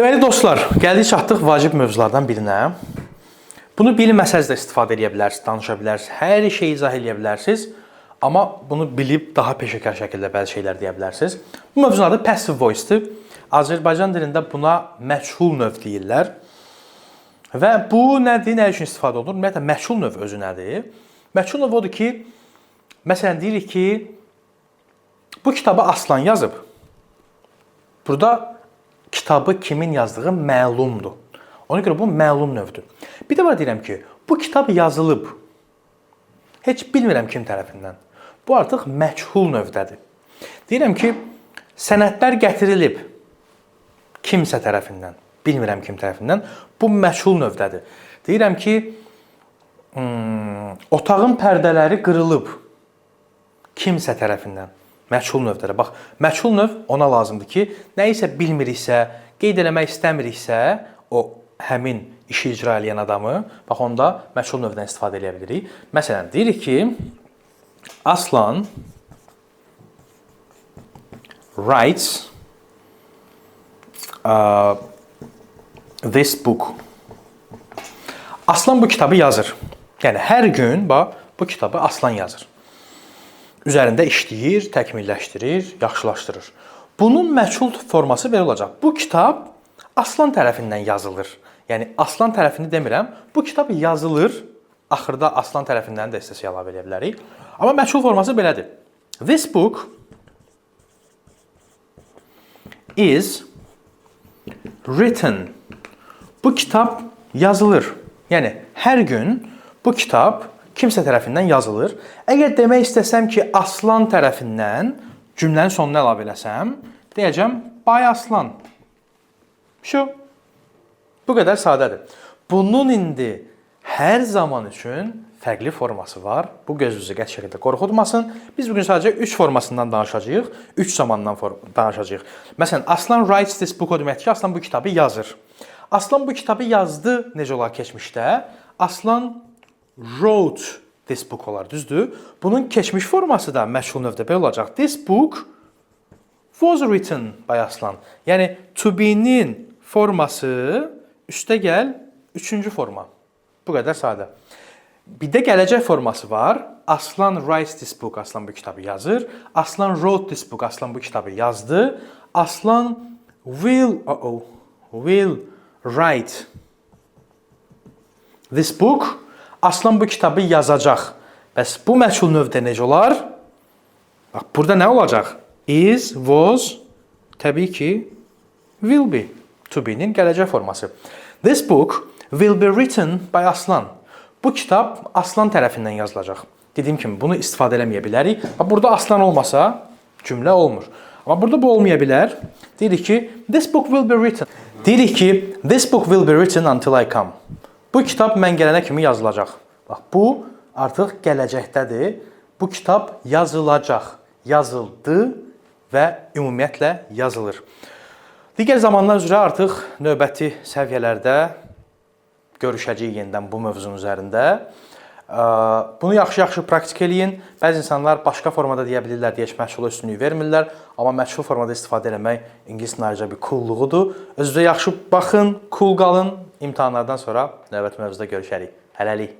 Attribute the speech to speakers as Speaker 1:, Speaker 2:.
Speaker 1: Deməli dostlar, gəldik çatdıq vacib mövzulardan birinə. Bunu bilməsəz də istifadə edə bilərsiniz, danışa bilərsiniz, hər şeyi izah edə bilərsiniz. Amma bunu bilib daha peşəkar şəkildə bəzi şeylər deyə bilərsiniz. Bu mövzunun adı passive voice-dir. Azərbaycan dilində buna məchul növ deyirlər. Və bu nədir, nə üçün istifadə olunur? Ümumiyyətlə, məchul növ özü nədir? Məchul növ odur ki, məsələn, deyirik ki, bu kitabı Aslan yazıb. Burada kitabı kimin yazdığı məlumdur. Ona görə bu məlum növdür. Bir də var deyirəm ki, bu kitab yazılıb. Heç bilmirəm kim tərəfindən. Bu artıq məchul növdədir. Deyirəm ki, sənədlər gətirilib kimsə tərəfindən. Bilmirəm kim tərəfindən. Bu məchul növdədir. Deyirəm ki, otağın pərdələri qırılıb kimsə tərəfindən. Məchul növdədir. Bax, məchul növ ona lazımdır ki, nəyisə bilmiriksə, qeyd eləmək istəmiriksə, o həmin işi icra edən adamı, bax onda məchul növdən istifadə edə bilirik. Məsələn, deyirik ki, Aslan writes this book. Aslan bu kitabı yazır. Yəni hər gün bax bu kitabı Aslan yazır. Üzərində işləyir, təkmilləşdirir, yaxşılaşdırır. Bunun məchul forması belə olacaq. Bu kitab Aslan tərəfindən yazılır. Yəni Aslan tərəfini demirəm. Bu kitab yazılır. Axırda Aslan tərəfindən də istəsə əlavə edə bilərik. Amma məchul forması belədir. This book is written. Bu kitab yazılır. Yəni hər gün bu kitab kimsə tərəfindən yazılır. Əgər demək istəsəm ki, Aslan tərəfindən cümlənin sonuna əlavə eləsəm, deyəcəm by Aslan. Bu qədər sadədir. Bunun indi hər zaman üçün fərqli forması var. Bu gözünüzü qəti şəkildə qorxutmasın. Biz bugün sadəcə 3 formasından danışacağıq. 3 zamandan danışacağıq. Məsələn, Aslan writes this book o deməkdir ki, Aslan bu kitabı yazır. Aslan bu kitabı yazdı necə olar keçmişdə? Aslan wrote this book olar, düzdür? Bunun keçmiş forması da məchul növdə belə olacaq. This book was written by Aslan. Yəni to be-nin forması üstə gəl 3-cü forma. Bu qədər sadə. Bir də gələcək forması var. Aslan writes this book. Aslan bu kitabı yazır. Aslan wrote this book. Aslan bu kitabı yazdı. Aslan will write this book. Aslan bu kitabı yazacaq. Bəs bu məchul növdə necə olar? Bax, burada nə olacaq? Is, was, təbii ki, will be. To be-nin gələcək forması. This book will be written by Aslan. Bu kitab Aslan tərəfindən yazılacaq. Dediyim kimi, bunu istifadə eləməyə bilərik. Burada Aslan olmasa, cümlə olmur. Amma burada bu olmaya bilər. Deyirik ki, this book will be written. Deyirik ki, this book will be written until I come. Bu kitab mən gələnə kimi yazılacaq. Bax, bu artıq gələcəkdədir. Bu kitab yazılacaq, yazıldı və ümumiyyətlə yazılır. Digər zamanlar üzrə artıq növbəti səviyyələrdə görüşəcəyik yenidən bu mövzunun üzərində. Bunu yaxşı-yaxşı praktik eləyin. Bəzi insanlar başqa formada deyə bilirlər, deyə məchula üstünlük vermirlər. Amma məchul formada istifadə etmək ingilis dilinin ayrıca bir coolluğudur. Özünüzə yaxşı baxın, cool qalın. İmtahanlardan sonra növbəti mövzuda görüşərik. Hələlik.